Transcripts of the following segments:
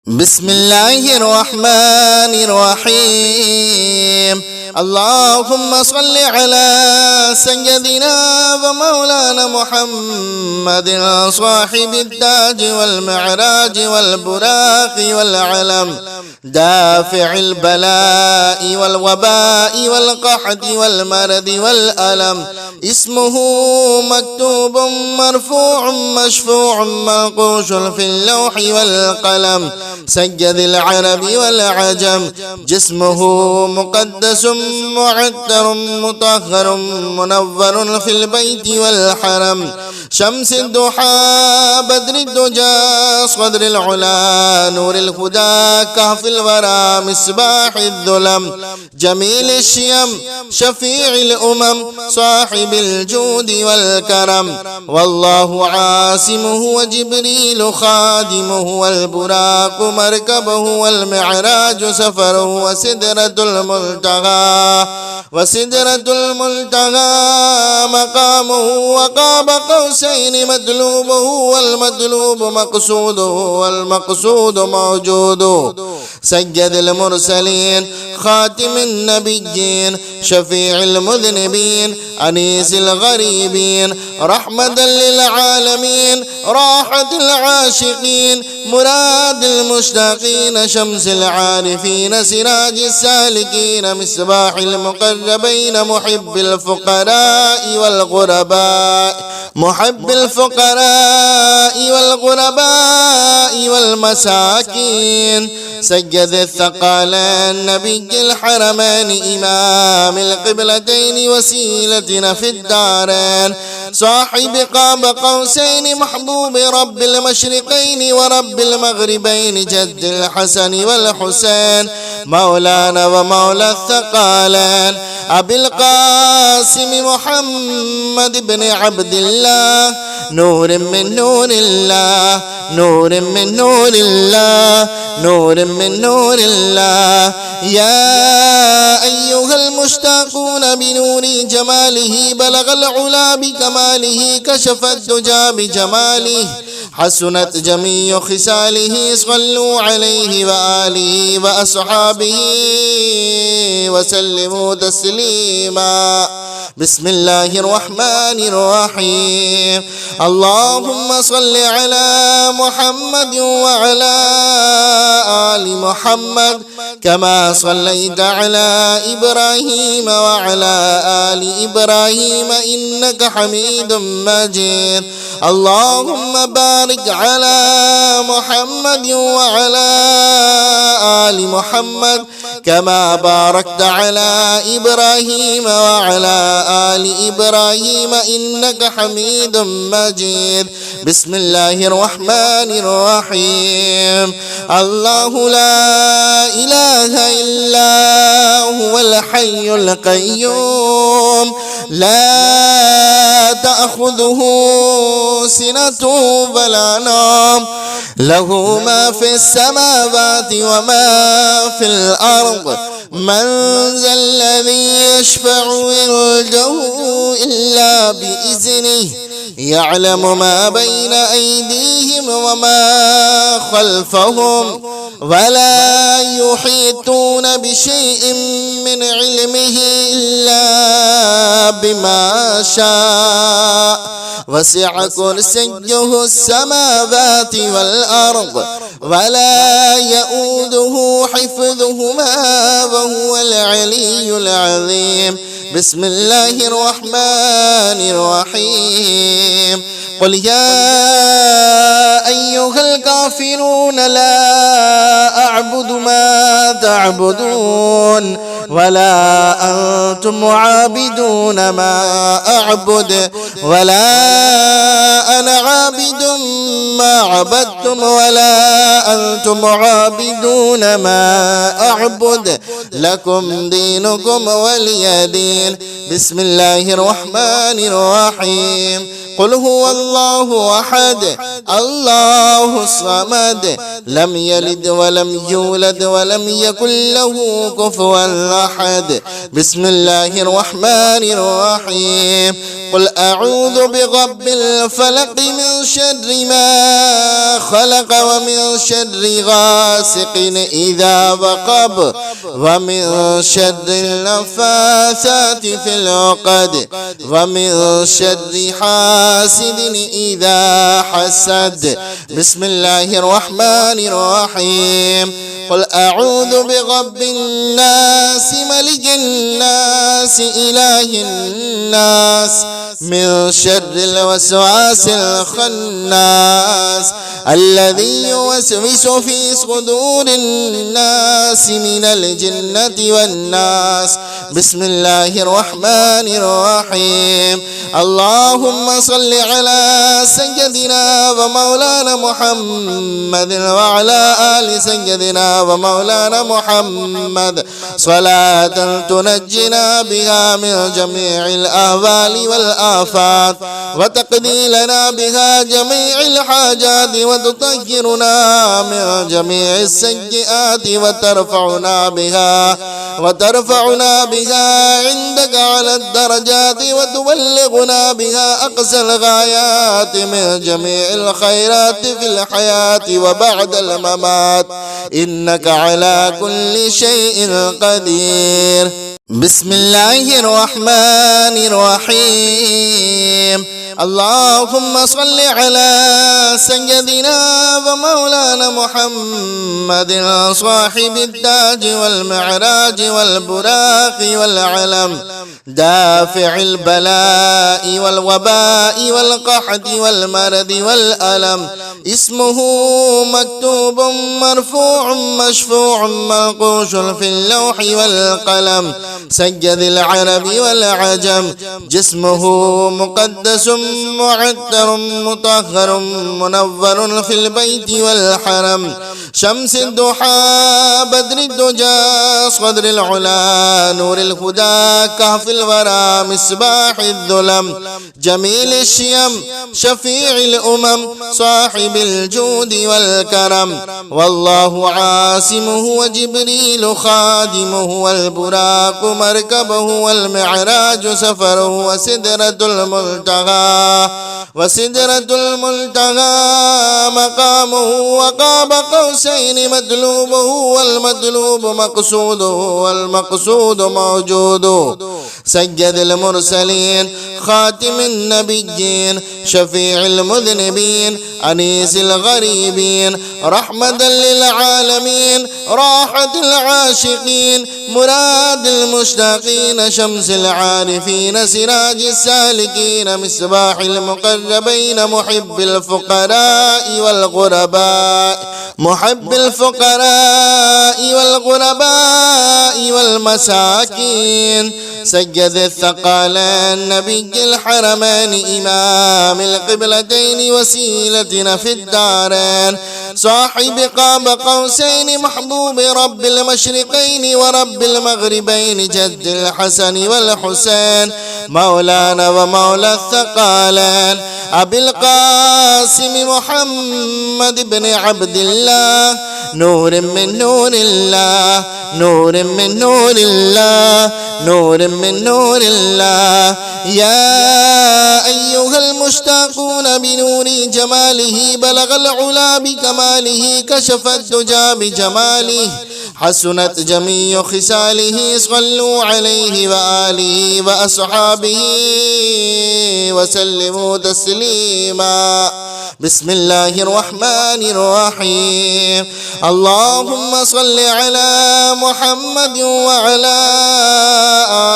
بسم الله الرحمن الرحيم. اللهم صل على سيدنا ومولانا محمد صاحب التاج والمعراج والبراق والعلم، دافع البلاء والوباء والقحط والمرض والألم. اسمه مكتوب مرفوع مشفوع منقوش في اللوح والقلم، سيد العرب والعجم. جسمه مقدس معطر مطهر منور في البيت والحرم، شمس الضحى بدر الدجى صدر العلا نور الهدى كهف الورى مصباح الظلم، جميل الشيم شفيع الأمم صاحب الجود والكرم. والله عاصمه وجبريل خادمه والبراق مركبه والمعراج سفره وسدرة الملتقى مقامه وقاب قوسين مطلوبه والمطلوب مقصوده والمقصود موجود. سيد المرسلين خاتم النبيين شفيع المذنبين أنيس الغريبين رحمة للعالمين راحة العاشقين مراد المشتاقين شمس العارفين سراج السالكين مصباح المقربين محب الفقراء والغرباء والمساكين. سيد الثقالين نبي الحرمين إمام القبلتين وسيلتنا في الدارين، صاحب قاب قوسين محبوب رب المشرقين ورب المغربين جد الحسن والحسين، مولانا ومولى الثقالين أبي القاسم محمد بن عبد الله، نور من نور الله نور من نور الله نور من نور الله. يا أيها المشتاقون بنور جماله بلغ العلا بكماله كشف الدجى بجماله حسنت جميع خصاله صلوا عليه وآله وأصحابه وسلموا تسليما. بسم الله الرحمن الرحيم. اللهم صل على محمد وعلى آل محمد كما صليت على إبراهيم وعلى آل إبراهيم إنك حميد مجيد. اللهم بارك على محمد وعلى آل محمد كما باركت على إبراهيم وعلى آل إبراهيم إنك حميد مجيد. بسم الله الرحمن الرحيم. الله لا إله إلا هو الحي القيوم لا تأخذه سنة ولا نوم، له ما في السماوات وما في الأرض. من ذا الذي يشفع عنده إلا بإذنه، يعلم ما بين أيديهم وما خلفهم ولا يحيطون بشيء من علمه إلا بما شاء. وسع كرسيه السماوات والأرض ولا يؤوده حفظهما وهو العلي العظيم. بسم الله الرحمن الرحيم. قل يا أيها الكافرون لا أعبد ما تعبدون ولا أنتم عابدون ما أعبد ولا أنا عابد ما عبدتم ولا أنتم عابدون ما أعبد لكم دينكم ولي دين. بسم الله الرحمن الرحيم. قل هو الله أحد الله الصمد لم يلد ولم يولد ولم يكن له كفوا أحد. بسم الله الرحمن الرحيم. قل أعوذ برب الفلق من شر ما خلق ومن شر غاسق إذا وقب ومن شر النفاثات في العقد ومن شر حاسد إذا حسد. بسم الله الرحمن الرحيم. قل أعوذ برب الناس ملك الناس إله الناس من شر الوسواس الخناس الذي يوسوس في صدور الناس من الجنة والناس. بسم الله الرحمن الرحيم. اللهم صل على سيدنا ومولانا محمد وعلى آل سيدنا ومولانا محمد صلاة تنجنا بها من جميع الأهوال والآفات وتقضي لنا بها جميع الحاجات وتطهرنا من جميع السيئات وترفعنا بها عندك على الدرجات وتبلغنا بها أقصى الغايات من جميع الخيرات في الحياة وبعد الممات إنك على كل شيء قدير. بسم الله الرحمن الرحيم. اللهم صل على سيدنا ومولانا محمد صاحب التاج والمعراج والبراق والعلم دافع البلاء والوباء والقحط والمرض والألم. اسمه مكتوب مرفوع مشفوع منقوش في اللوح والقلم. سيد العرب والعجم. جسمه مقدس معطر مطهر منور في البيت والحرم. شمس الضحى بدر الدجى صدر العلا نور الهدى كهف الورى مصباح الظلم. جميل الشيم شفيع الأمم صاحب الجود والكرم. والله عاصمه وجبريل خادمه والبراق مركبه والمعراج سفره وسدرة المنتهى مقامه وقاب قوسين مطلوبه والمطلوب مقصوده والمقصود موجود. سيد المرسلين خاتم النبيين شفيع المذنبين أنيس الغريبين رحمة للعالمين راحة العاشقين مراد المشتاقين شمس العارفين سراج السالكين مصباح المقربين محب الفقراء والغرباء والمساكين. سيد الثقلين نبي الحرمين إمام القبلتين وسيلتنا في الدارين. صاحب قاب قوسين محبوب رب المشرقين ورب المغربين جد الحسن والحسين مولانا ومولى الثقلين. أبي القاسم محمد بن عبد الله نور من نور الله نور من نور الله نور من نور الله. يا أيها المشتاقون بنور جماله بلغ العلا بكماله كشف الدجى بجماله حسنت جميع خصاله صلوا عليه وآله وأصحابه وسلموا تسليما. بسم الله الرحمن الرحيم. اللهم صل على محمد وعلى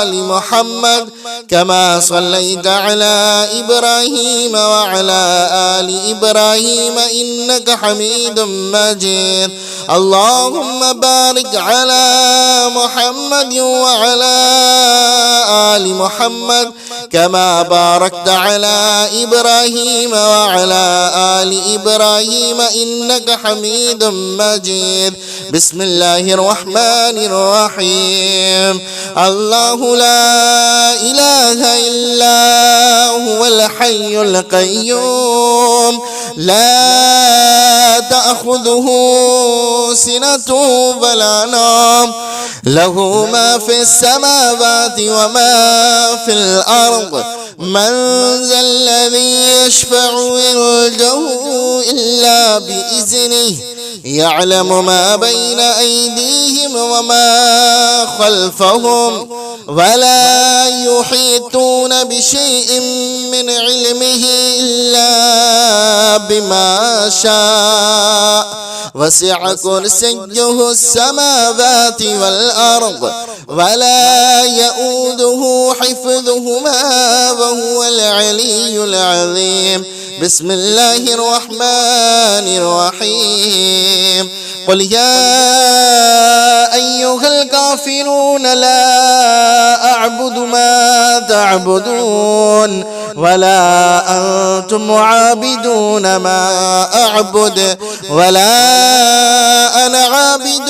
آل محمد كما صليت على إبراهيم وعلى آل إبراهيم إنك حميد مجيد. اللهم بارك على محمد وعلى آل محمد كما باركت على إبراهيم وعلى آل إبراهيم إنك حميد مجيد. بسم الله الرحمن الرحيم. الله لا إله إلا هو الحي القيوم لا تأخذه سنة ولا نوم له ما في السماوات وما في الأرض من ذا الذي يشفع عنده إلا بإذنه يعلم ما بين أيديهم وما خلفهم ولا يحيطون بشيء من علمه إلا بما شاء وسع كرسيه السماوات والأرض ولا يؤوده حفظهما وهو العلي العظيم. بسم الله الرحمن الرحيم. قل يا أيها الكافرون لا أعبد ما تعبدون ولا أنتم عابدون ما أعبد ولا أنا عابد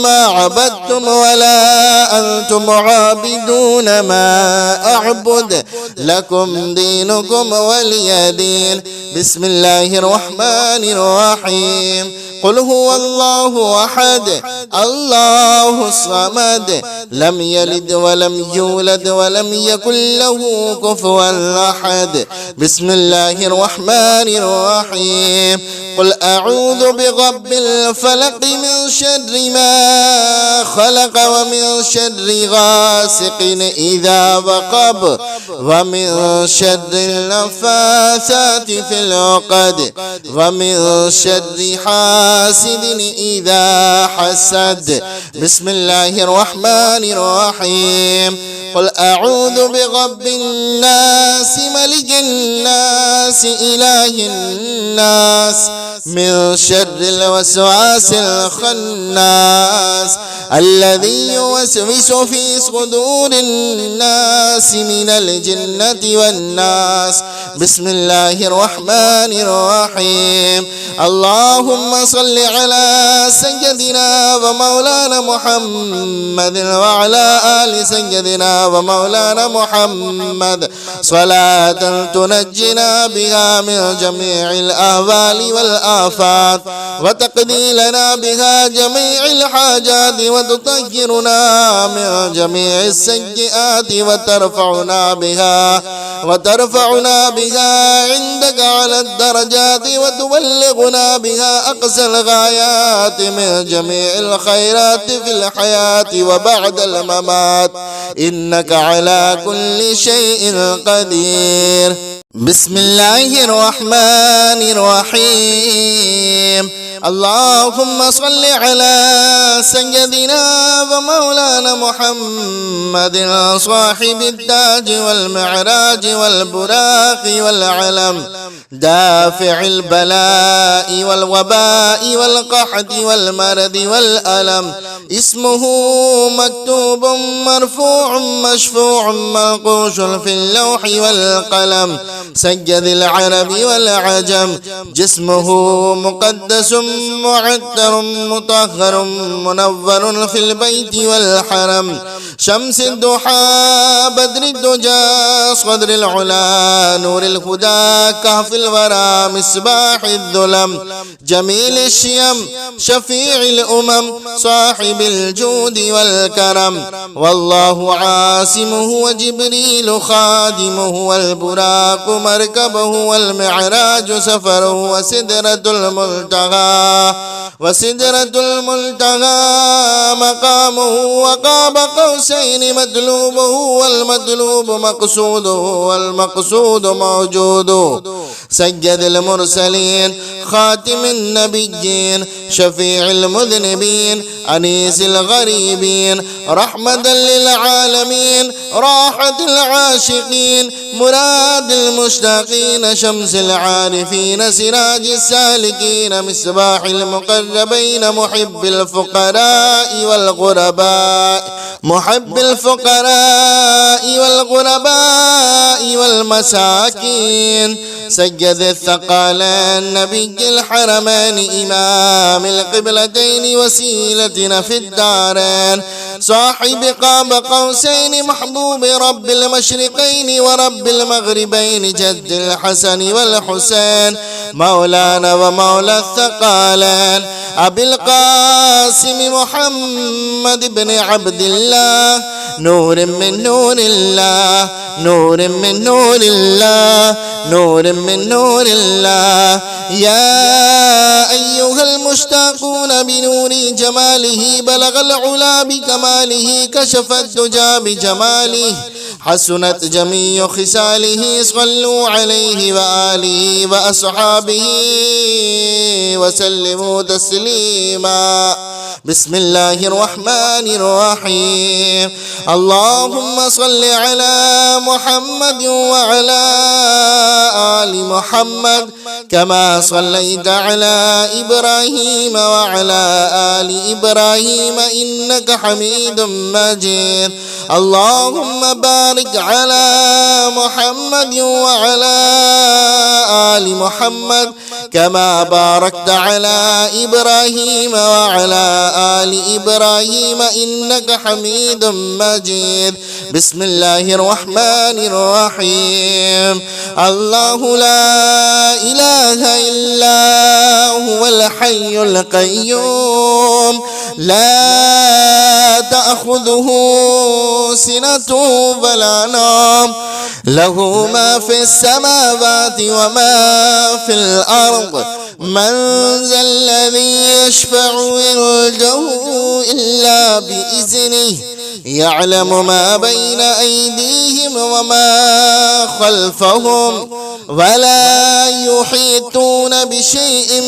ما عبدتم ولا أنتم عابدون ما أعبد لكم دينكم ولي دين. بسم الله الرحمن الرحيم. قل هو الله أحد الله الصمد لم يلد ولم يولد ولم يكن له كفوا أحد. بسم الله الرحمن الرحيم. قل أعوذ برب الفلق من شر ما خلق ومن شر غاسق إذا وقب ومن شر النفاثات في العقد ومن شر حاسد إذا حسد. بسم الله الرحمن الرحيم. قل أعوذ برب الناس ملك الناس إله الناس من شر الوسواس الخناس الذي يوسوس في صدور الناس من الجنة والناس. بسم الله الرحمن الرحيم. اللهم صل على سيدنا ومولانا محمد وعلى آل سيدنا ومولانا محمد صلاة تنجنا بها من جميع الأهوال والآفات وتقضي لنا بها جميع الحاجات وتطهرنا من جميع السيئات وترفعنا بها عندك على الدرجات وتبلغنا بها أقصى الغايات من جميع الخيرات في الحياة وبعد الممات إنك على كل شيء قدير. بسم الله الرحمن الرحيم. اللهم صل على سيدنا ومولانا محمد صاحب التاج والمعراج والبراق والعلم دافع البلاء والوباء والقحط والمرض والألم. اسمه مكتوب مرفوع مشفوع منقوش في اللوح والقلم. سيد العرب والعجم. جسمه مقدس معطر مطهر منور في البيت والحرم. شمس الضحى بدر الدجى صدر العلا نور الهدى كهف الورى مصباح الظلم. جميل الشيم شفيع الأمم صاحب الجود والكرم. والله عاصمه وجبريل خادمه والبراق مركبه والمعراج سفره وسدرة المنتهى مقامه وقاب قوسين مطلوبه والمطلوب مقصوده والمقصود موجود. سيد المرسلين خاتم النبيين شفيع المذنبين أنيس الغريبين رحمة للعالمين راحة العاشقين مراد المشتاقين شمس العارفين سراج السالكين مصباح المقربين محب الفقراء والمساكين. سيد الثقلين نبي الحرمين إمام القبلتين وسيلتنا في الدارين. صاحب قاب قوسين محبوب رب المشرقين ورب المغربين جد الحسن والحسين مولانا ومولى الثقلين. أبي القاسم محمد بن عبد الله نور من نور الله، نور من نور الله، نور من نور الله. يا أيها المشتاقون بنور جماله بلغ العلا بكماله، كشف الدجى بجماله، حسنت جميع خصاله. صلوا عليه وآله وأصحابه وسلموا تسليما. بسم الله الرحمن الرحيم. اللهم صل على محمد وعلى آل محمد كما صليت على إبراهيم وعلى آل إبراهيم إنك حميد مجيد. اللهم بارك على محمد وعلى آل محمد كما باركت على إبراهيم وعلى آل إبراهيم إنك حميد مجيد. بسم الله الرحمن الرحيم. الله لا إله إلا هو الحي القيوم لا تأخذه سنة ولا نوم، له ما في السماوات وما في الأرض. من ذا الذي يشفع عنده إلا بإذنه، يعلم ما بين أيديهم وما خلفهم، ولا يحيطون بشيء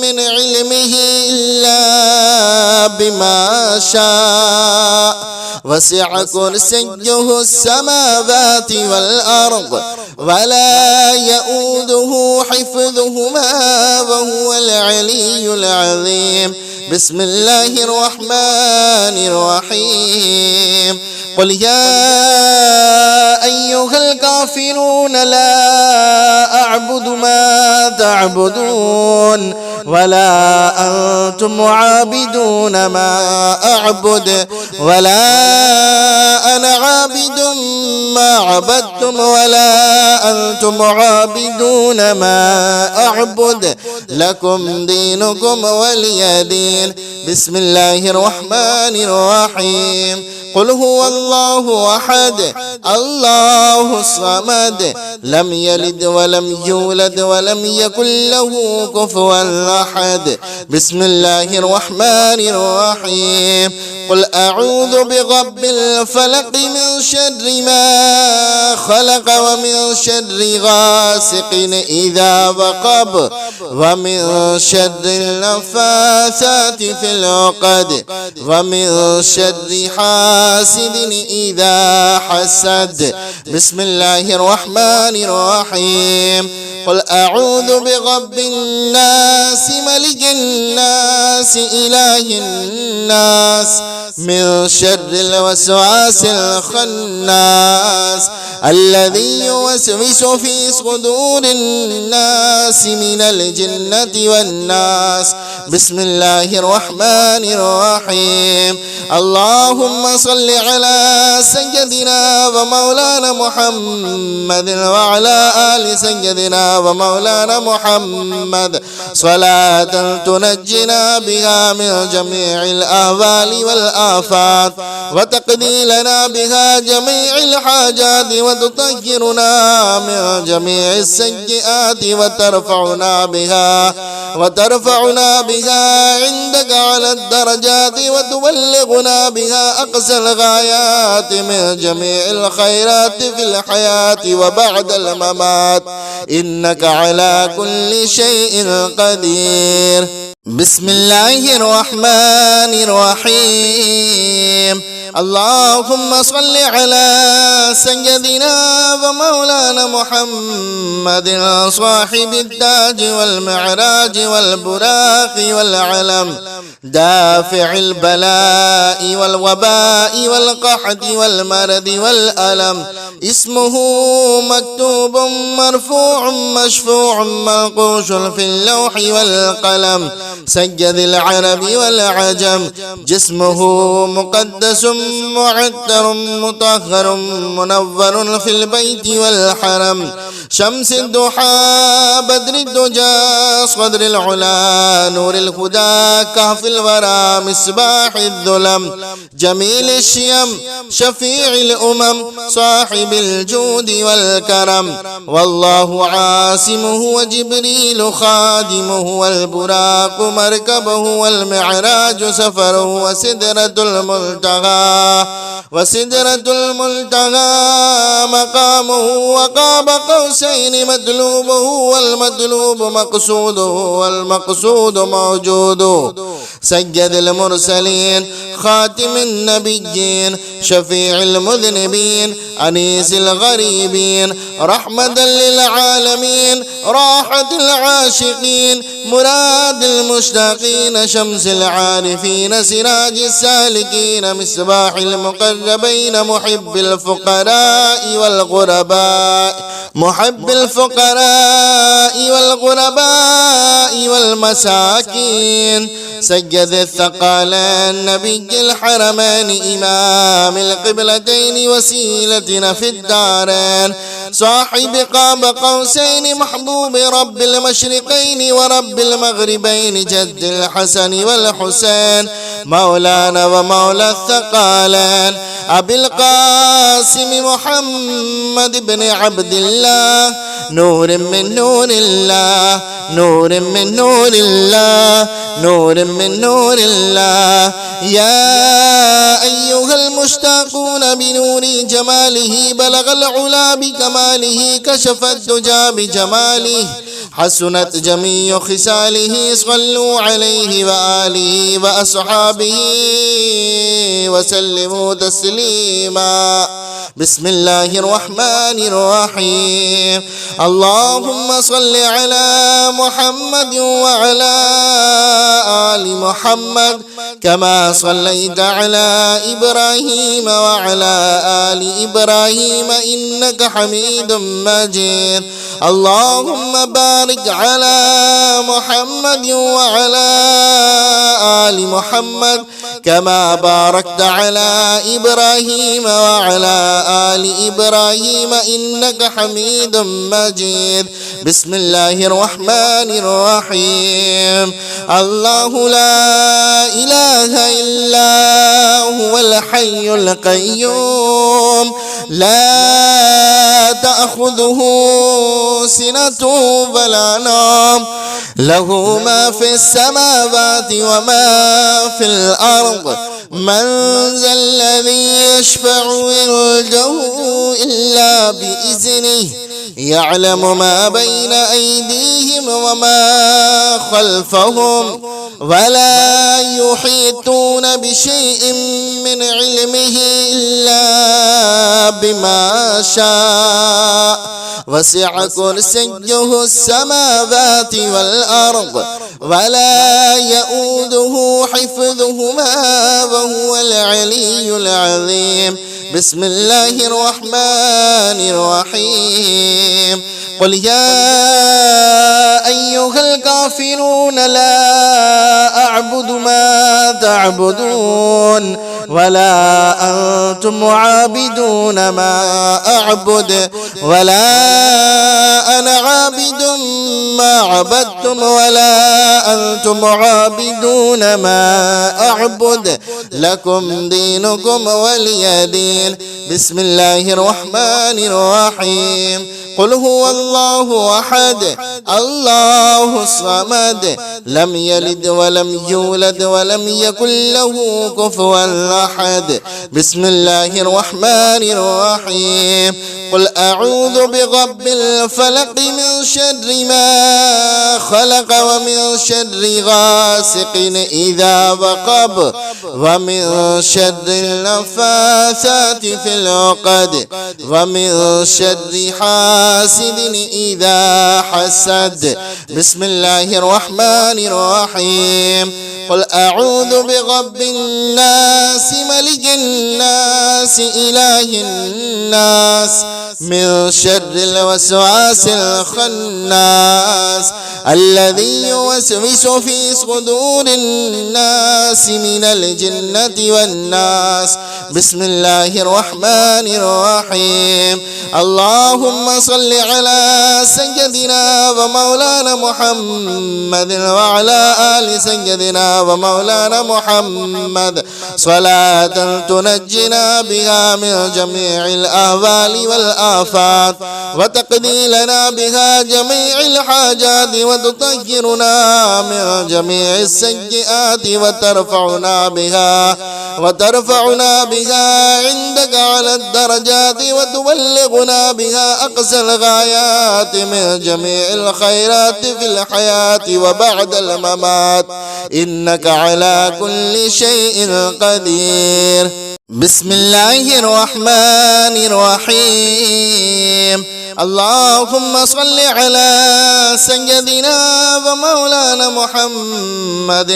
من علمه إلا بما شاء. وسع كرسيه السماوات والأرض ولا يؤوده حفظهما وهو العلي العظيم. بسم الله الرحمن الرحيم. قل يا أيها الكافرون لا أعبد ما تعبدون ولا أنتم عابدون ما أعبد ولا أنا عابد ما عبدتم ولا أنتم عابدون ما أعبد، لكم دينكم ولي دين. بسم الله الرحمن الرحيم. قل هو الله أحد الله الصمد لم يلد ولم يولد ولم يكن له كفوا أحد. بسم الله الرحمن الرحيم. قل أعوذ برب الفلق من شر ما خلق ومن شر غاسق إذا وقب ومن شر النفاثات في العقد ومن شر حاسد إذا حسد. بسم الله الرحمن الرحيم. قل أعوذ برب الناس ملك الناس إله الناس من شر الوسواس الخناس الذي يوسوس في صدور الناس من الجنة والناس. بسم الله الرحمن الرحيم. اللهم صل على سيدنا ومولانا محمد وعلى آل سيدنا ومولانا محمد صلاة تنجنا بها من جميع الأهوال والآفات وتقضي لنا بها جميع الحاجات وتطهرنا من جميع السيئات وترفعنا بها عندك على الدرجات وتبلغنا بها أقصى الغايات من جميع الخيرات في الحياة وبعد الممات، إنك على كل شيء قدير. بسم الله الرحمن الرحيم. اللهم صل على سيدنا ومولانا محمد صاحب التاج والمعراج والبراق والعلم دافع البلاء والوباء والقحط والمرض والألم. اسمه مكتوب مرفوع مشفوع منقوش في اللوح والقلم. سيد العرب والعجم. جسمه مقدس معطر مطهر منور في البيت والحرم، شمس الضحى بدر الدجى صدر العلا نور الهدى كهف الورى مصباح الظلم، جميل الشيم شفيع الأمم صاحب الجود والكرم، والله عاصمه وجبريل خادمه والبراق مركبه والمعراج سفره وسدرة الملتقى مقامه، وقاب قوسين مطلوبه والمطلوب مقصوده والمقصود موجود، سيد المرسلين خاتم النبيين شفيع المذنبين أنيس الغريبين رحمة للعالمين راحة العاشقين مراد المشتاقين شمس العارفين سراج السالكين مصباح المقربين محب الفقراء والغرباء والمساكين، سيد الثقلين نبي الحرمين إمام القبلتين وسيلتنا في الدارين، صاحب قاب قوسين محبوب رب المشرقين ورب المغربين جد الحسن والحسين مولانا ومولى الثقلين أبي القاسم محمد بن عبد الله نور من نور الله نور من نور الله نور من نور الله، يا أيها المشتاقون بنور جماله بلغ العلا بكماله كشف الدجى بجماله حسنت جميع خصاله صلوا عليه وآله وأصحابه وسلموا تسليما. بسم الله الرحمن الرحيم. اللهم صل على محمد وعلى آل محمد كما صليت على إبراهيم وعلى آل إبراهيم إنك حميد مجيد. اللهم بارك على محمد وعلى آل محمد كما باركت على إبراهيم وعلى آل إبراهيم إنك حميد مجيد. بسم الله الرحمن الرحيم. الله لا إله إلا هو الحي القيوم لا تأخذه سنة ولا نوم له ما في السماوات وما في الأرض من ذا الذي يشفع عنده إلا بإذنه يعلم ما بين أيديهم وما خلفهم ولا يحيطون بشيء من علمه إلا بما شاء وسع كرسيه السماوات والأرض ولا يؤوده حفظهما وهو العلي العظيم. بسم الله الرحمن الرحيم. قل يا أيها الكافرون لا أعبد ما تعبدون ولا أنتم عابدون ما أعبد ولا أنا عابد ما عبدتم ولا أنتم عابدون ما أعبد لكم دينكم ولي دين. بسم الله الرحمن الرحيم. قل هو الله أحد الله الصمد لم يلد ولم يولد ولم يكن له كفوا أحد. بسم الله الرحمن الرحيم. قل أعوذ برب الفلق من شر ما خلق ومن شر غاسق إذا وقب ومن شر النفاثات في العقد ومن شر حاسد إذا حسد. بسم الله الرحمن الرحيم. قل أعوذ أعوذ برب الناس ملك الناس إله الناس من شر الوسواس الخناس الذي يوسوس في صدور الناس من الجنة والناس. بسم الله الرحمن الرحيم. اللهم صل على سيدنا ومولانا محمد وعلى آل سيدنا ومولانا محمد صلاة تنجنا بها من جميع الأهوال والآفات وتقضي لنا بها جميع الحاجات وتطهرنا من جميع السيئات وترفعنا بها عندك على الدرجات وتبلغنا بها أقصى الغايات من جميع الخيرات في الحياة وبعد الممات إنك على كل شيء قدير. بسم الله الرحمن الرحيم. اللهم صل على سيدنا ومولانا محمد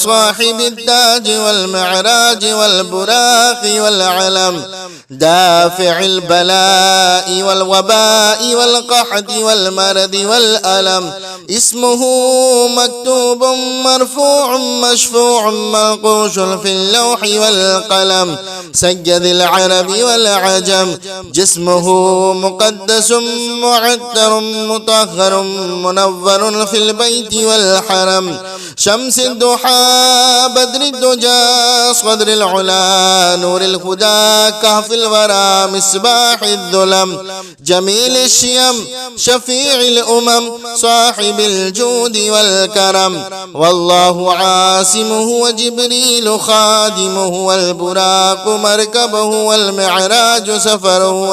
صاحب التاج والمعراج والبراق والعلم دافع البلاء والوباء والقحط والمرض والألم اسمه مكتوب مرفوع مشفوع منقوش في اللوح والقلم سيد العرب والعجم جسمه مقدس معطر مطهر منور في البيت والحرم شمس الضحى بدر الدجى صدر العلا نور الهدى كهف الورى مصباح الظلم جميل الشيم شفيع الأمم صاحب الجود والكرم والله عاصمه وجبريل خادمه والبراق مركبه والمعراج سفره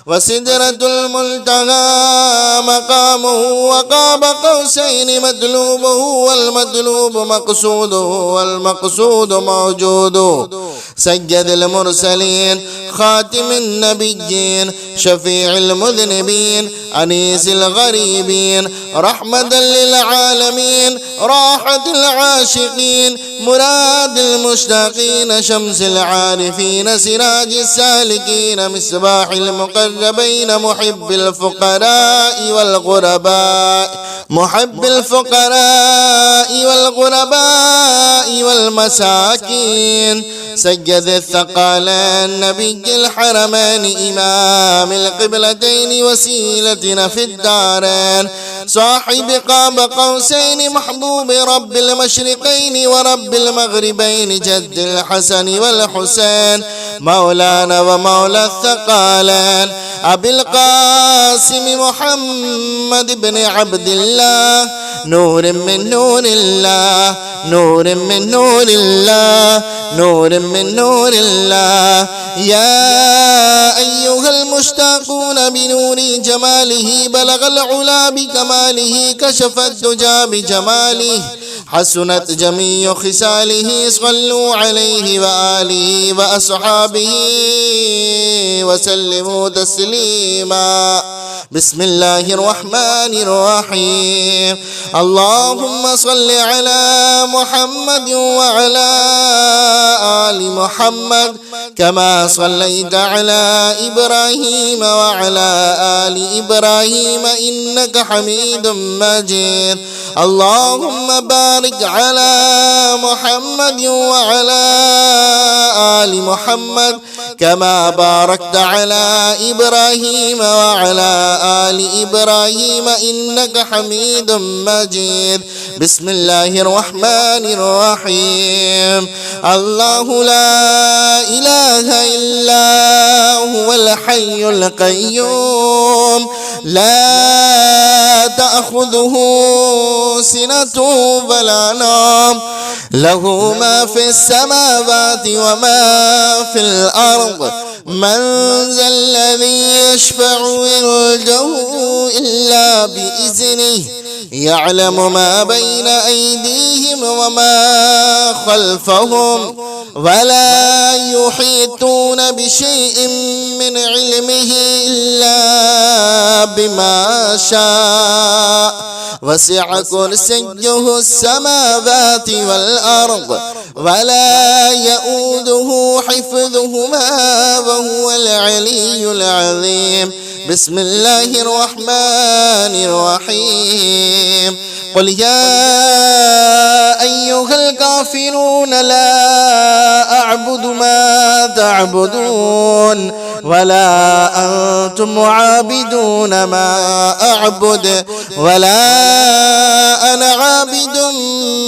وسدرة الملتقى مقامه وقاب قوسين مطلوبه والمطلوب مقصوده والمقصود موجود سيد المرسلين خاتم النبيين شفيع المذنبين أنيس الغريبين رحمة للعالمين راحة العاشقين مراد المشتاقين شمس العارفين سراج السالكين مصباح المقربين محب الفقراء والغرباء والمساكين سيد الثقلين نبي الحرمين إمام القبلتين وسيلتنا في الدارين صاحب قاب قوسين محبوب رب المشرقين ورب المغربين جد الحسن والحسين مولانا ومولى الثقلين أبي القاسم محمد بن عبد الله نور من نور الله نور من نور الله نور من نور الله يا أيها المشتاقون بنور جماله بلغ العلا بكماله كشف الدجى بجماله حسنت جميع خصاله صلوا عليه وآله وأصحابه وسلموا تسليما. بسم الله الرحمن الرحيم. اللهم صل على محمد وعلى آل محمد كما صليت على إبراهيم وعلى آل إبراهيم إنك حميد مجيد. اللهم بارك على محمد وعلى آل محمد كما باركت على إبراهيم وعلى آل إبراهيم إنك حميد مجيد. بسم الله الرحمن الرحيم. الله لا إله إلا هو الحي القيوم لا تأخذه سنة ولا نوم له ما في السماوات وما في الأرض من ذا الذي يشفع عنده إلا بإذنه يعلم ما بين أيديهم وما خلفهم ولا يحيطون بشيء من علمه إلا بما شاء وسع كرسيه السماوات والأرض ولا يؤوده حفظهما وهو العلي العظيم. بسم الله الرحمن الرحيم. قل يا أيها الكافرون لا أعبد ما تعبدون ولا أنتم عابدون ما أعبد ولا أنا عابد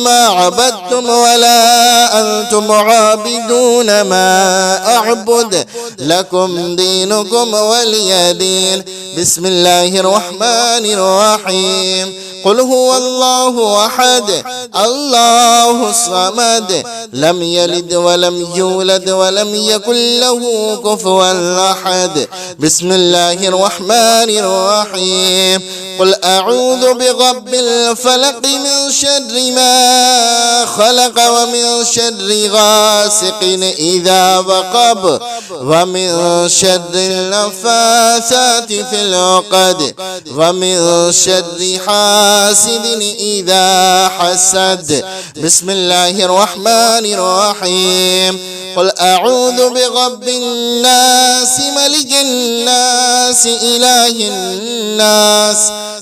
ما عبدتم ولا أنتم عابدون ما أعبد لكم دينكم ولي دين. بسم الله الرحمن الرحيم. قل هو الله أحد الله الصمد لم يلد ولم يولد ولم يكن له كفوا أحد. بسم الله الرحمن الرحيم. قل أعوذ برب الفلق من شر ما خلق ومن شر غاسق إذا وقب ومن شر النفاثات في العقد ومن شر حاسد إذا حسد. بسم الله الرحمن الرحيم. قل أعوذ برب الناس ملك الناس إله الناس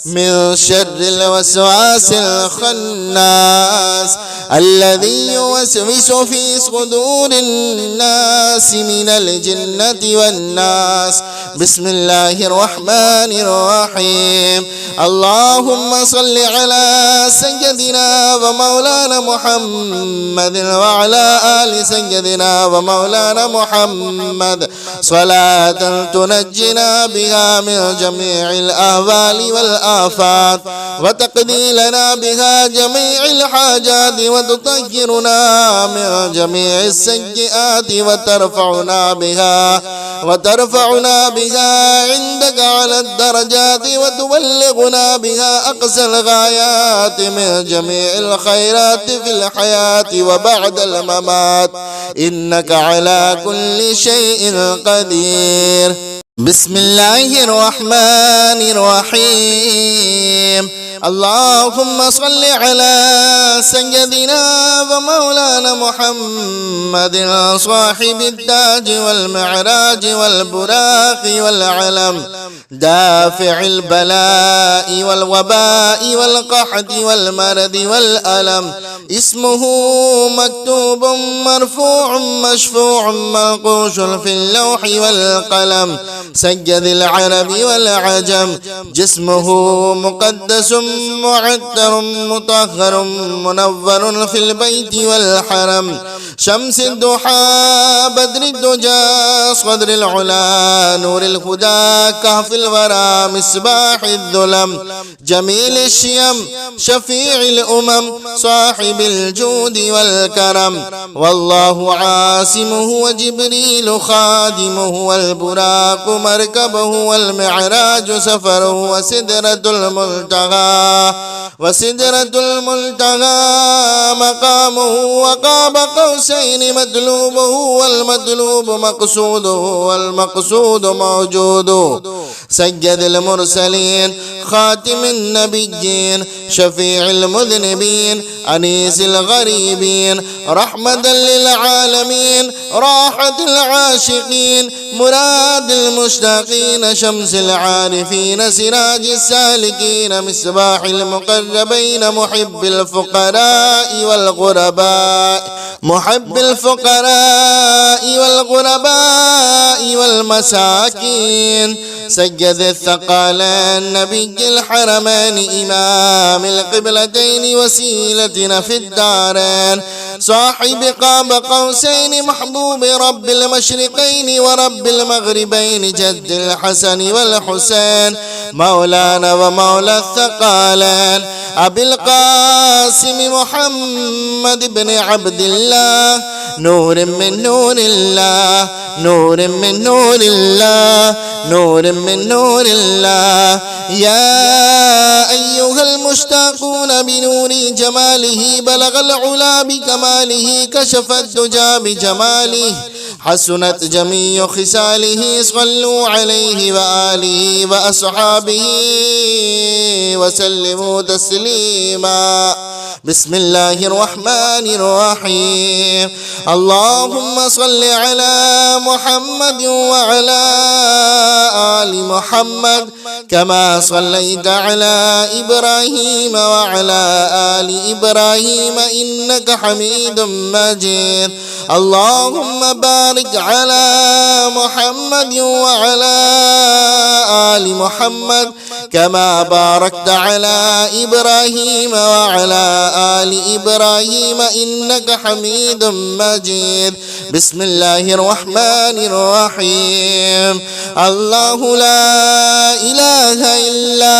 من شر الوسواس الخناس الذي يوسوس في صدور الناس من الجنة والناس. بسم الله الرحمن الرحيم. اللهم صل على سيدنا ومولانا محمد وعلى آل سيدنا ومولانا محمد صلاة تنجنا بها من جميع الأهوال والآفات وتقضي لنا بها جميع الحاجات وتطهرنا من جميع السيئات وترفعنا بها عندك على الدرجات وتبلغنا بها أقصى الغايات من جميع الخيرات في الحياة وبعد الممات إنك على كل شيء قدير. بسم الله الرحمن الرحيم. اللهم صل على سيدنا ومولانا محمد صاحب التاج والمعراج والبراق والعلم دافع البلاء والوباء والقحط والمرض والألم. اسمه مكتوب مرفوع مشفوع منقوش في اللوح والقلم. سيد العرب والعجم. جسمه مقدس معطر مطهر منور في البيت والحرم. شمس الضحى بدر الدجى صدر العلا نور الهدى كهف الورى مصباح الظلم. جميل الشيم شفيع الأمم صاحب الجود والكرم. والله عاصمه وجبريل خادمه والبراق مركبه والمعراج سفره وسدرة المنتهى مقامه وقاب قوسين مطلوبه والمطلوب مقصوده والمقصود موجود. سيد المرسلين خاتم النبيين شفيع المذنبين أنيس الغريبين رحمة للعالمين راحة العاشقين مراد المشتاقين شمس العارفين سراج السالكين مصباح المقربين محب الفقراء والغرباء والمساكين. سيد الثقلين نبي الحرمين إمام القبلتين وسيلتنا في الدارين. صاحب قاب قوسين محبوب رب المشرقين ورب المغربين جد الحسن والحسين مولانا ومولى الثقلين. أبي القاسم محمد بن عبد الله نور من نور الله نور من نور الله، نور من نور الله. يا أيها المشتاقون بنور جماله بلغ العلا بكماله، كشف الدجى بجماله، حسنت جميع خصاله. صلوا عليه وآله وأصحابه وسلموا تسليما. بسم الله الرحمن الرحيم. اللهم صل على محمد وعلى آل محمد كما صليت على إبراهيم وعلى آل إبراهيم إنك حميد مجيد. اللهم بارك على محمد وعلى آل محمد كما باركت على إبراهيم وعلى آل إبراهيم إنك حميد مجيد. بسم الله الرحمن الرحيم. الله لا إله إلا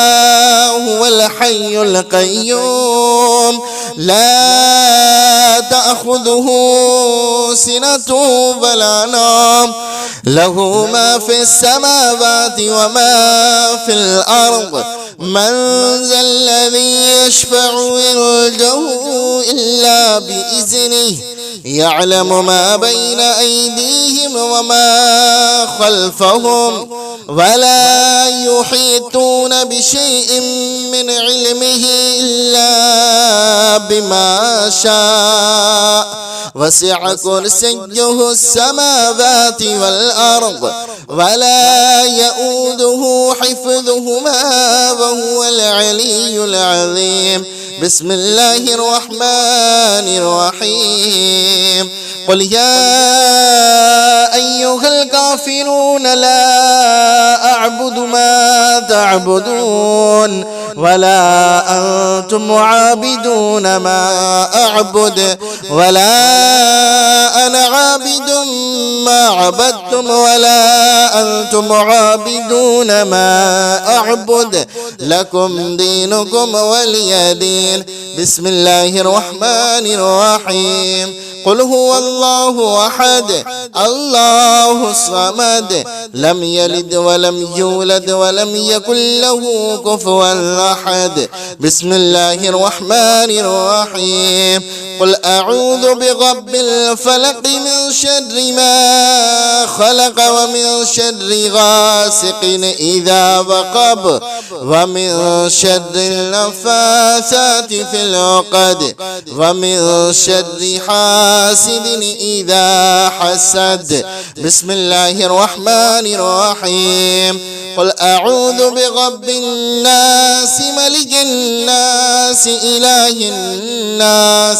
هو الحي القيوم لا تأخذه سنة ولا نوم، له ما في السماوات وما في الأرض. من ذا الذي يشفع عنده إلا بإذنه، يعلم ما بين أيديهم وما خلفهم، ولا يحيطون بشيء من علمه إلا بما شاء. وسع كرسيه السماوات والأرض ولا يؤوده حفظهما وهو العلي العظيم. بسم الله الرحمن الرحيم. قل يا أيها الكافرون لا أعبد ما تعبدون ولا أنتم عابدون ما أعبد ولا أنا عابد ما عبدتم ولا أنتم عابدون ما أعبد، لكم دينكم ولي دين. بسم الله الرحمن الرحيم. قل هو الله أحد الله الصمد لم يلد ولم يولد ولم يكن له كفوا أحد. بسم الله الرحمن الرحيم. قل أعوذ برب الفلق من شر ما خلق ومن شر غاسق إذا وقب ومن شر النفاثات في العقد ومن شر حاسد إذا حسد. بسم الله الرحمن الرحيم. قل أعوذ برب الناس ملك الناس إله الناس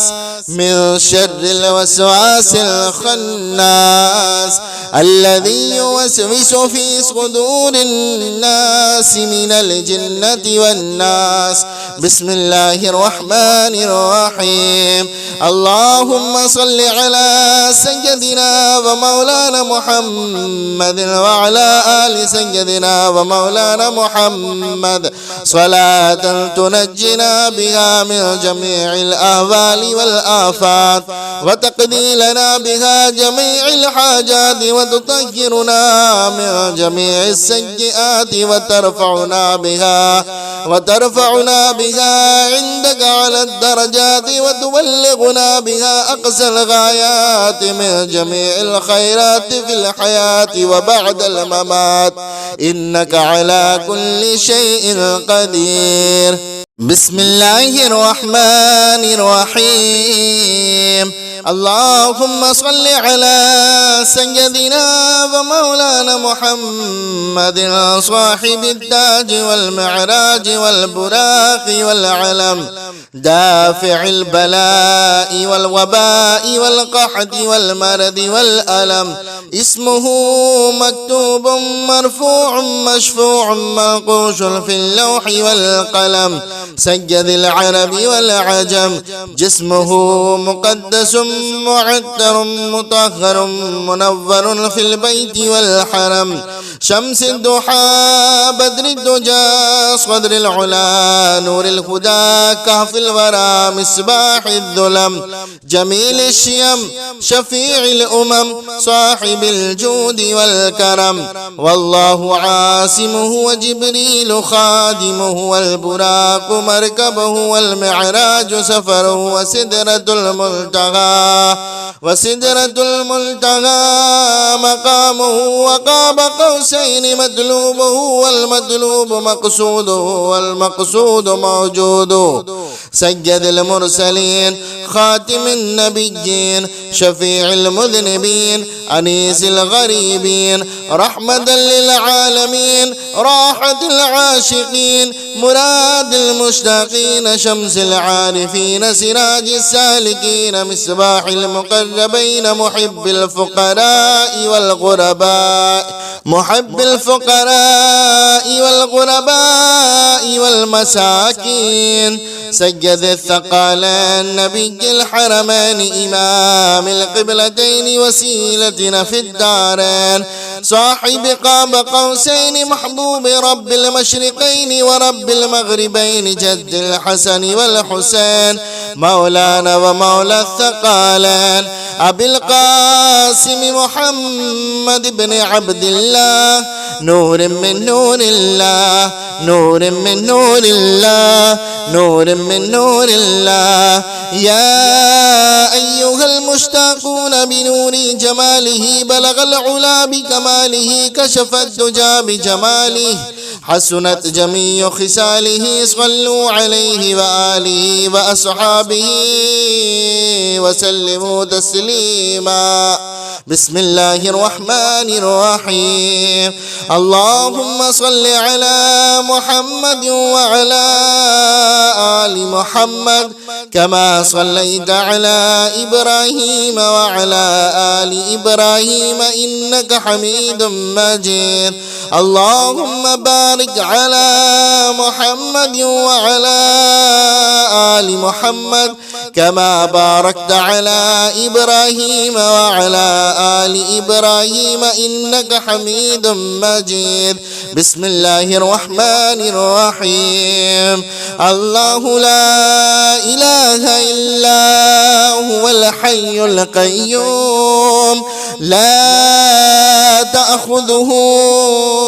من شر الوسواس الخناس الذي يوسوس في صدور الناس من الجنة والناس. بسم الله الرحمن الرحيم. اللهم صل على سيدنا ومولانا محمد وعلى آل سيدنا ومولانا محمد صلاة تنجنا بها من جميع الأهوال والآفات وتقضي لنا بها جميع الحاجات وتطهرنا من جميع السيئات وترفعنا بها عندك على الدرجات وتبلغنا بها أقصى الغايات من جميع الخيرات في الحياة وبعد الممات، إنك على كل شيء قدير. بسم الله الرحمن الرحيم. اللهم صل على سيدنا ومولانا محمد صاحب التاج والمعراج والبراق والعلم دافع البلاء والوباء والقحط والمرض والألم. اسمه مكتوب مرفوع مشفوع منقوش في اللوح والقلم. سيد العرب والعجم. جسمه مقدس معتر مطهر منور في البيت والحرم. شمس الضحى بدر الدجى صدر العلا نور الهدى كهف الورى مصباح الظلم جميل الشيم شفيع الأمم صاحب الجود والكرم والله عاصمه وجبريل خادمه والبراق مركبه والمعراج سفره وسدرة المنتهى مقامه وقاب قوسين مطلوبه والمطلوب مقصوده والمقصود موجود سيد المرسلين خاتم النبيين شفيع المذنبين أنيس الغريبين رحمة للعالمين راحة العاشقين مراد المشتاقين شمس العارفين سراج السالكين مصباح المقربين محب الفقراء والمساكين سيد الثقلين نبي الحرمين إمام القبلتين وسيلتنا في الدارين صاحب قاب قوسين محبوب رب المشرقين ورب المغربين جد الحسن والحسين مولانا ومولى الثقلين أبي القاسم محمد بن عبد الله نور من نور الله نور من نور الله نور من نور الله يا أيها المشتاقون بنور جماله بلغ العلا بكماله كشف الدجى بجماله حسنت جميع خصاله صلوا عليه وآله وأصحابه وسلموا تسليما بسم الله الرحمن الرحيم اللهم صل على محمد وعلى آل محمد كما صليت على إبراهيم وعلى آل إبراهيم إنك حميد مجيد اللهم بارك على محمد وعلى آل محمد كما باركت على إبراهيم وعلى آل إبراهيم إنك حميد مجيد بسم الله الرحمن الرحيم الله لا إله إلا هو الحي القيوم لا تأخذه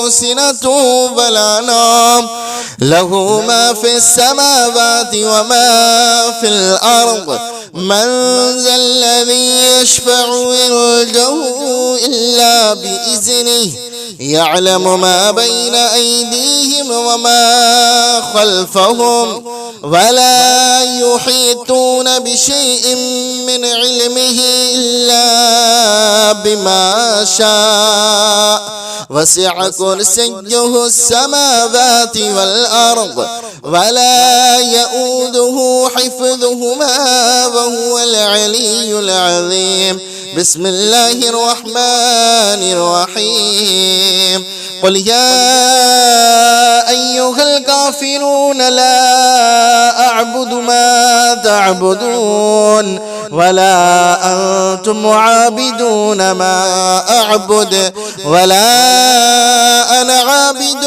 سنة ولا نوم له ما في السماوات وما في الأرض من ذا الذي يشفع عنده إلا بإذنه يعلم ما بين أيديهم وما خلفهم ولا يحيطون بشيء من علمه إلا بما شاء وسع كرسيه السماوات والأرض ولا يؤوده حفظهما وهو العلي العظيم بسم الله الرحمن الرحيم قل يا أيها الكافرون لا أعبد ما تعبدون ولا أنتم عابدون ما أعبد ولا أنا عابد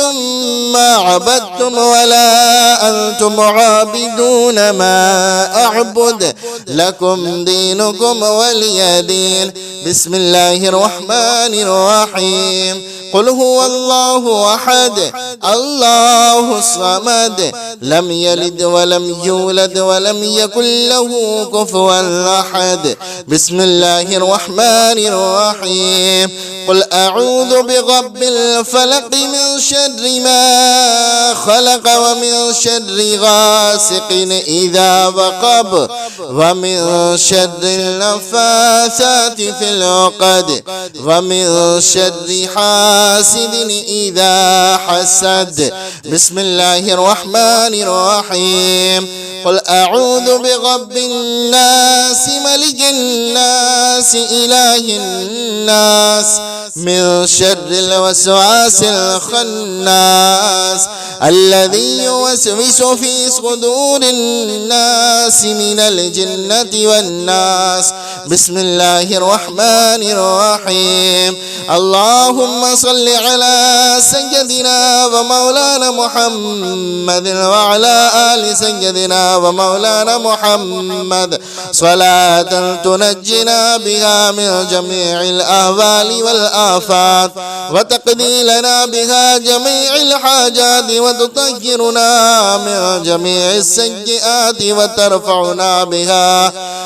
ما عبدتم ولا أنتم عابدون ما أعبد لكم دينكم ولي دين بسم الله الرحمن الرحيم قل هو الله أحد الله الصمد لم يلد ولم يولد ولم يكن له كفوا أحد بسم الله الرحمن الرحيم قل أعوذ برب الفلق من شر ما خلق ومن شر غاسق إذا وقب ومن شر النفاثات في العقد ومن شر حاسد إذا حسد بسم الله الرحمن الرحيم قل أعوذ برب الناس ملك الناس إله الناس الناس من شر الوسواس الخناس الذي يوسوس في صدور الناس من الجنة والناس. بسم الله الرحمن الرحيم. اللهم صل على سيدنا ومولانا محمد وعلى آل سيدنا ومولانا محمد صلاة تنجينا بها من جميع الأهوال والآفات وتقضي لنا بها جميع الحاجات وتطهرنا من جميع السيئات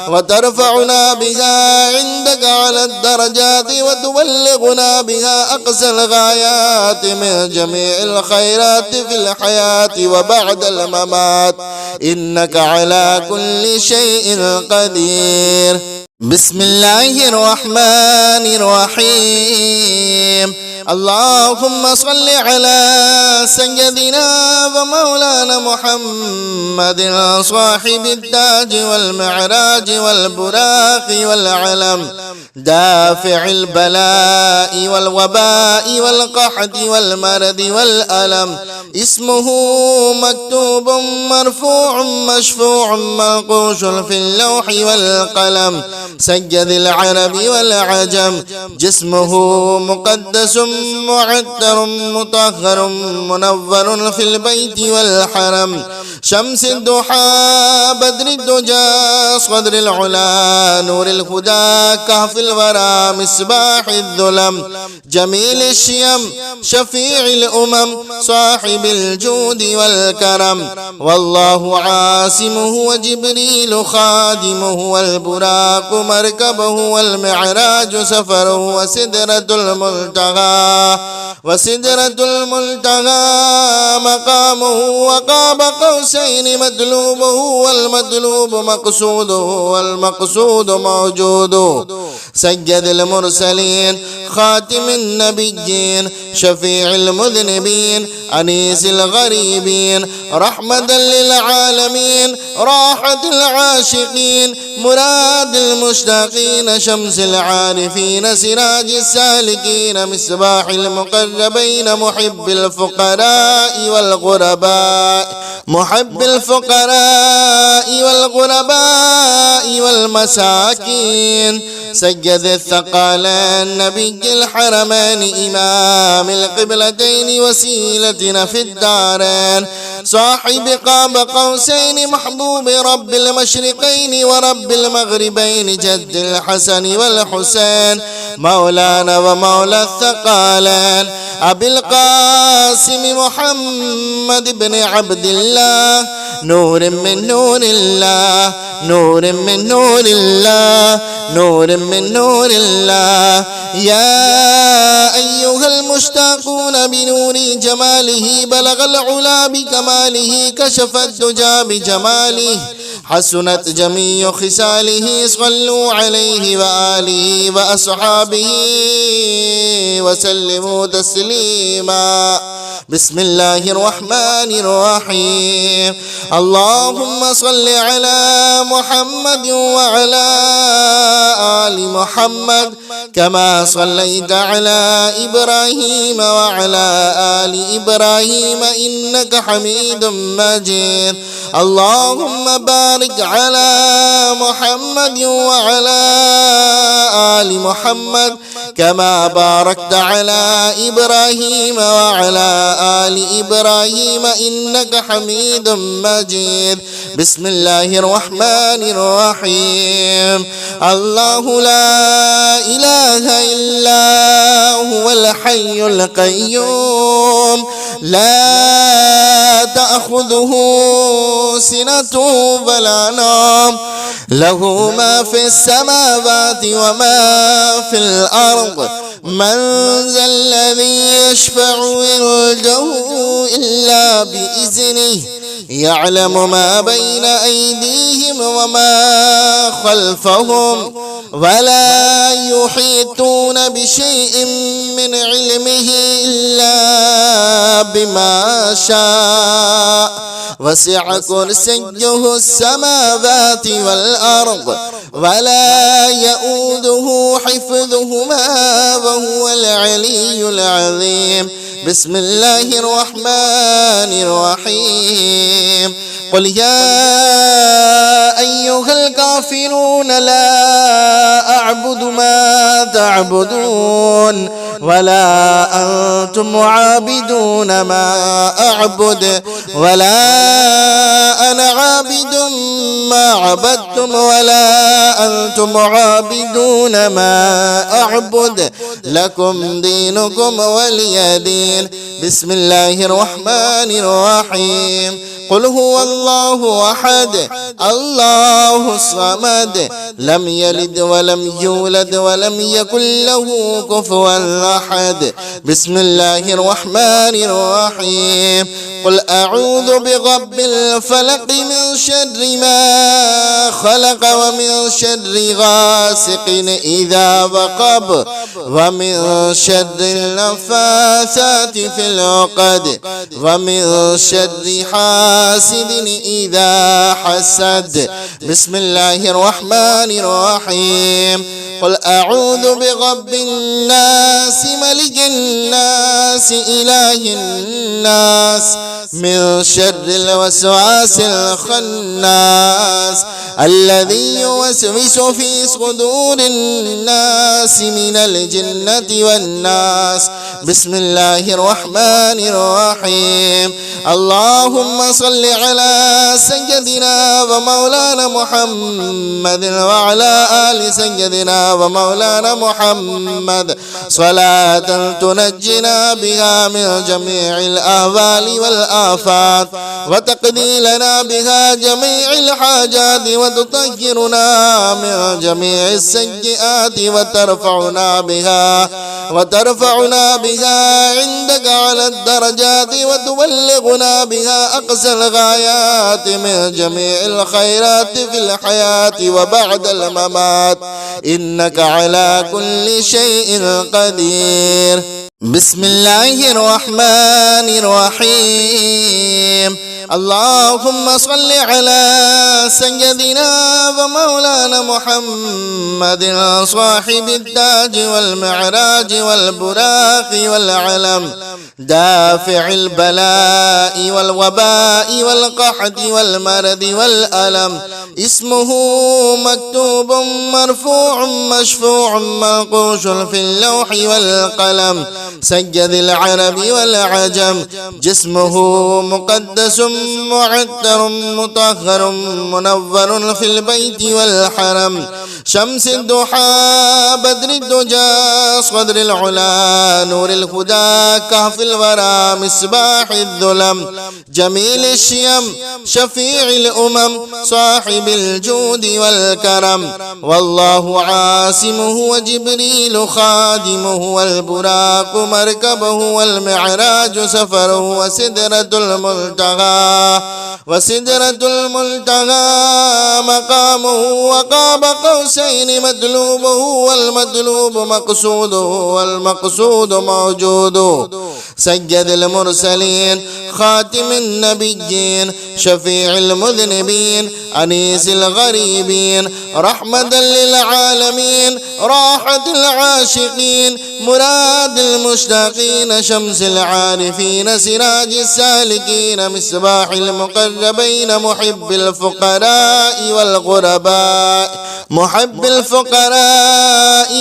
وترفعنا بها عندك على الدرجات وتبلغنا بها أقصى الغايات من جميع الخيرات في الحياة وبعد الممات إنك على كل شيء قدير. بسم الله الرحمن الرحيم. اللهم صل على سيدنا ومولانا محمد صاحب التاج والمعراج والبراق والعلم دافع البلاء والوباء والقحط والمرض والألم. اسمه مكتوب مرفوع مشفوع منقوش في اللوح والقلم. سيد العرب والعجم. جسمه مقدس معطر مطهر منور في البيت والحرم. شمس الضحى بدر الدجى صدر العلا نور الهدى كهف الورى مصباح الظلم. جميل الشيم شفيع الأمم صاحب الجود والكرم. والله عاصمه وجبريل خادمه والبراق مركبه والمعراج سفره وسدرة الملتقى مقامه وقاب قوسين مطلوبه والمطلوب مقصوده والمقصود موجود. سيد المرسلين خاتم النبيين شفيع المذنبين أنيس الغريبين رحمة للعالمين راحة العاشقين مراد المشتاقين شمس العارفين سراج السالكين مصباح المقربين محب الفقراء والغرباء والمساكين. سيد الثقالين نبي الحرمين إمام القبلتين وسيلتنا في الدارين. صاحب قاب قوسين محبوب رب المشرقين ورب المغربين جد الحسن والحسين مولانا ومولى الثقالين. أبي القاسم محمد بن عبد الله نور من نور الله نور من نور الله نور من نور الله. يا أيها المشتاقون بنور جماله بلغ العلا بكماله كشف الدجى بجماله حسنت جميع خصاله صلوا عليه وآله وأصحابه وسلموا تسليما. بسم الله الرحمن الرحيم. اللهم صل على محمد وعلى آل محمد كما صليت على إبراهيم وعلى آل إبراهيم إنك حميد مجيد. اللهم بارك على محمد وعلى آل محمد كما باركت على إبراهيم وعلى آل إبراهيم إنك حميد مجيد. بسم الله الرحمن الرحيم. الله لا إله إلا هو الحي القيوم لا تأخذه سنة ولا نوم له ما في السماوات وما في الأرض. من ذا الذي يشفع عنده إلا بإذنه يعلم ما بين أيديهم وما خلفهم ولا يحيطون بشيء من علمه إلا بما شاء. وسع كرسيه السماوات والأرض ولا يؤوده حفظهما وهو العلي العظيم. بسم الله الرحمن الرحيم. قل يا أيها الكافرون لا أعبد ما تعبدون ولا أنتم عابدون ما أعبد ولا أنا عابد ما عبدتم ولا أنتم عابدون ما أعبد لكم دينكم ولي دين. بسم الله الرحمن الرحيم. قل هو الله أحد الله الصمد لم يلد ولم يولد ولم يكن له كفوا أحد. بسم الله الرحمن الرحيم. قل أعوذ برب الفلق من شر ما خلق ومن شر غاسق إذا وقب ومن شر النفاثات في العقد ومن شر حاسد إذا حسد. بسم الله الرحمن الرحيم. قل أعوذ برب الناس ملك الناس إله الناس من شر الوسواس الخناس الذي يوسوس في صدور الناس من الجنة والناس. بسم الله الرحمن الرحيم. اللهم صل على سيدنا ومولانا محمد وعلى آل سيدنا ومولانا محمد صلاة تنجنا بها من جميع الأهوال والآفات وتقضي لنا بها جميع الحاجات وتطهرنا من جميع السيئات وترفعنا بها عندك على الدرجات وتبلغنا بها أقصى الغايات من جميع الخيرات في الحياة وبعد الممات إنك على كل شيء قدير. بسم الله الرحمن الرحيم. اللهم صل على سيدنا ومولانا محمد صاحب التاج والمعراج والبراق والعلم دافع البلاء والوباء والقحط والمرض والألم. اسمه مكتوب مرفوع مشفوع منقوش في اللوح والقلم. سيد العرب والعجم. جسمه مقدس معطر مطهر منور في البيت والحرم. شمس الضحى بدر الدجى صدر العلا نور الهدى كهف الورى مصباح الظلم. جميل الشيم شفيع الأمم صاحب الجود والكرم. والله عاصمه وجبريل خادمه والبراق مركبه والمعراج سفره وسدرة المنتهى مقامه وقاب قوسين مطلوبه والمطلوب مقصوده والمقصود موجود. سيد المرسلين خاتم النبيين شفيع المذنبين أنيس الغريبين رحمة للعالمين راحة العاشقين مراد المشتاقين شمس العارفين سراج السالكين مصباح المقربين محب الفقراء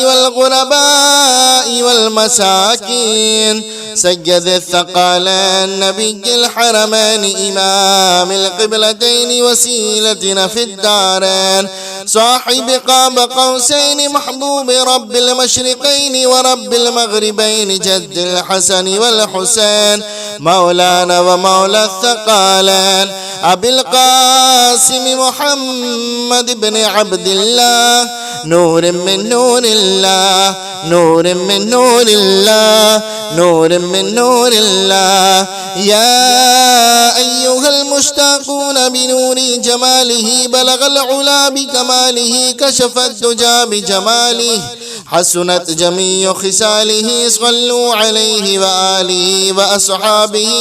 والغرباء والمساكين. سيد الثقلين نبي الحرمين إمام القبلتين وسيلتنا في الدارين. صاحب قاب قوسين محبوب رب المشرقين ورب المغربين جد الحسن والحسين مولانا ومولى الثقلين. أبي القاسم محمد بن عبد الله نور من نور الله نور من نور الله نور من نور الله. يا أيها المشتاقون بنور جماله بلغ العلا بكماله كشف الدجى بجماله حسنت جميع خصاله صلوا عليه وآله وأصحابه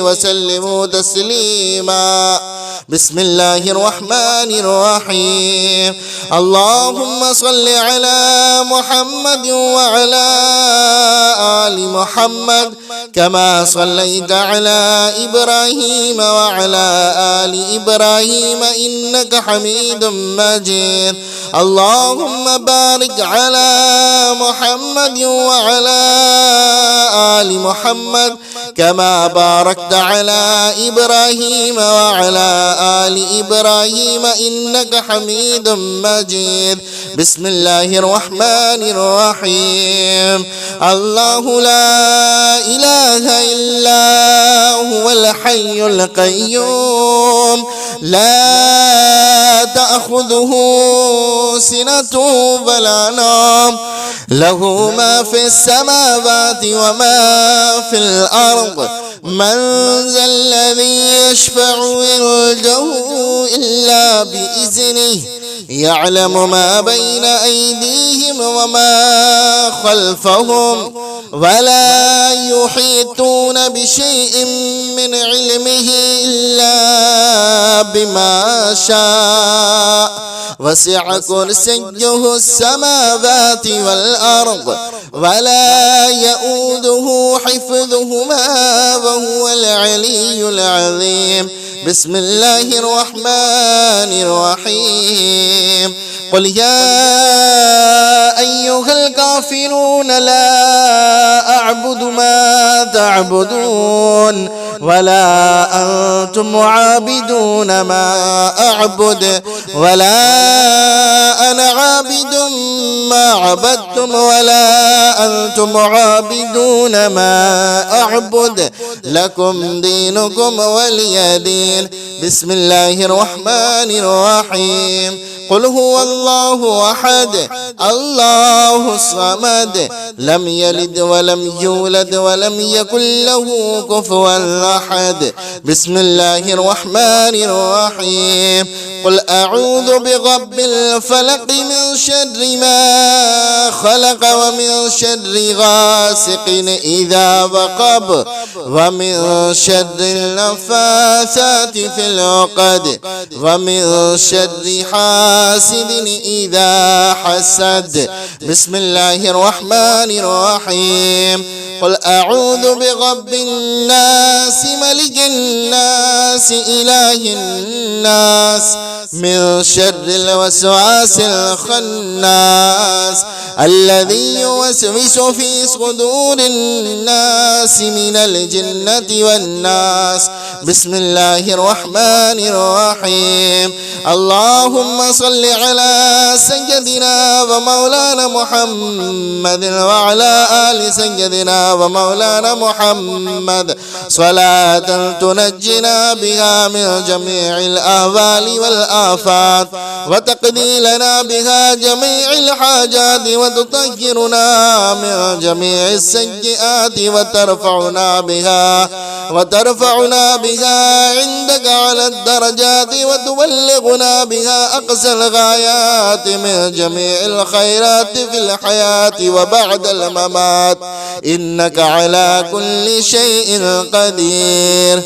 وسلموا تسليما. بسم الله الرحمن الرحيم. اللهم صل على محمد وعلى آل محمد كما صليت على إبراهيم وعلى آل إبراهيم إنك حميد مجيد. اللهم بارك على محمد وعلى آل محمد كما باركت على إبراهيم وعلى آل إبراهيم إنك حميد مجيد. بسم الله الرحمن الرحيم. الله لا إله إلا هو الحي القيوم لا تأخذه سنة ولا نوم له ما في السماوات وما في الأرض. من ذا الذي يشفع عنده إلا بإذنه يعلم ما بين أيديهم وما خلفهم ولا يحيطون بشيء من علمه إلا بما شاء. وسع كرسيه السماوات والأرض ولا يؤوده حفظهما وهو العلي العظيم. بسم الله الرحمن الرحيم. قل يا أيها الكافرون لا أعبد ما تعبدون ولا أنتم عابدون ما أعبد ولا أنا عابد ما عبدتم ولا أنتم عابدون ما أعبد لكم دينكم ولي دين. بسم الله الرحمن الرحيم. قل هو الله أحد الله الصمد لم يلد ولم يولد ولم يكن له كفوا أحد. بسم الله الرحمن الرحيم. قل أعوذ برب الفلق من شر ما خلق ومن شر غاسق إذا وقب ومن شر النفاثات في العقد ومن شر حاسد إذا حسد. بسم الله الرحمن الرحيم. قل أعوذ برب الناس ملك الناس إله الناس من شر الوسواس الخناس الذي يوسوس في صدور الناس من الجنة والناس. بسم الله الرحمن الرحيم. اللهم صل على سيدنا ومولانا محمد وعلى آل سيدنا ومولانا محمد صلاة تنجنا بها من جميع الأهوال والآفات وتقضي لنا بها جميع الحاجات وتطهرنا من جميع السيئات وترفعنا بها عندك على الدرجات وتبلغنا بها أقصى الغايات من جميع الخيرات في الحياة وبعد الممات إنك على كل شيء قدير.